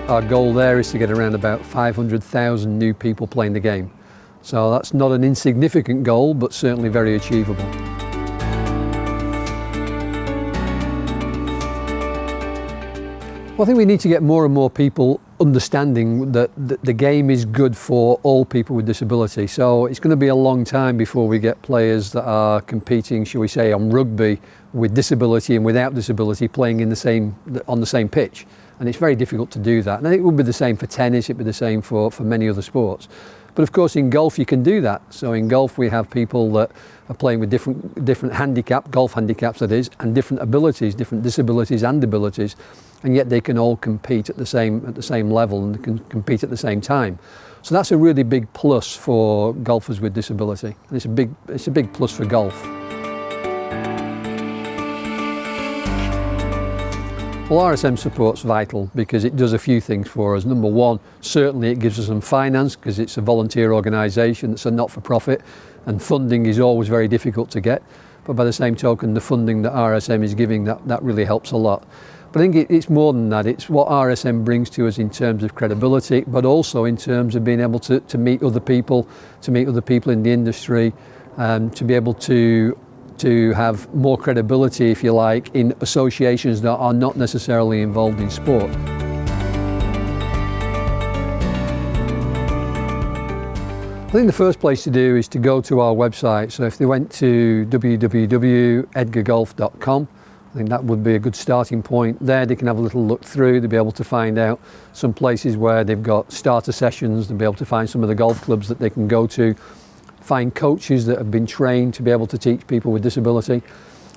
Our goal there is to get around about 500,000 new people playing the game. So that's not an insignificant goal, but certainly very achievable. Well, I think we need to get more and more people understanding that the game is good for all people with disability. So it's going to be a long time before we get players that are competing, shall we say, on rugby with disability and without disability playing on the same pitch. And it's very difficult to do that. And I think it would be the same for tennis, it'd be the same for many other sports. But of course in golf you can do that. So in golf we have people that are playing with different golf handicaps that is, and different abilities, different disabilities and abilities, and yet they can all compete at the same level and can compete at the same time. So that's a really big plus for golfers with disability. And it's a big plus for golf. Well, RSM support's vital because it does a few things for us. Number one, certainly it gives us some finance because it's a volunteer organisation, it's a not-for-profit, and funding is always very difficult to get. But by the same token, the funding that RSM is giving, that really helps a lot. But I think it's more than that. It's what RSM brings to us in terms of credibility, but also in terms of being able to meet other people, in the industry, to be able to have more credibility, if you like, in associations that are not necessarily involved in sport. I think the first place to do is to go to our website. So if they went to www.edgagolf.com, I think that would be a good starting point. There they can have a little look through, they'll be able to find out some places where they've got starter sessions, they'll be able to find some of the golf clubs that they can go to, find coaches that have been trained to be able to teach people with disability.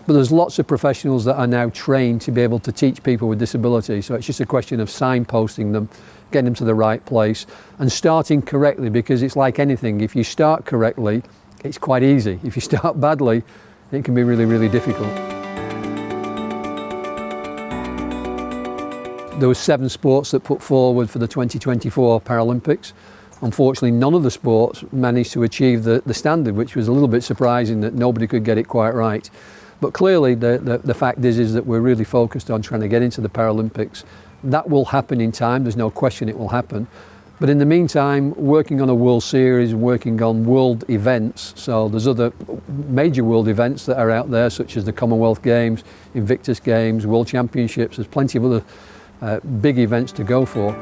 But there's lots of professionals that are now trained to be able to teach people with disability. So it's just a question of signposting them, getting them to the right place and starting correctly, because it's like anything. If you start correctly, it's quite easy. If you start badly, it can be really, really difficult. There were 7 sports that put forward for the 2024 Paralympics. Unfortunately, none of the sports managed to achieve the standard, which was a little bit surprising that nobody could get it quite right. But clearly, the fact is that we're really focused on trying to get into the Paralympics. That will happen in time, there's no question it will happen. But in the meantime, working on a World Series, working on world events, so there's other major world events that are out there, such as the Commonwealth Games, Invictus Games, World Championships, there's plenty of other big events to go for.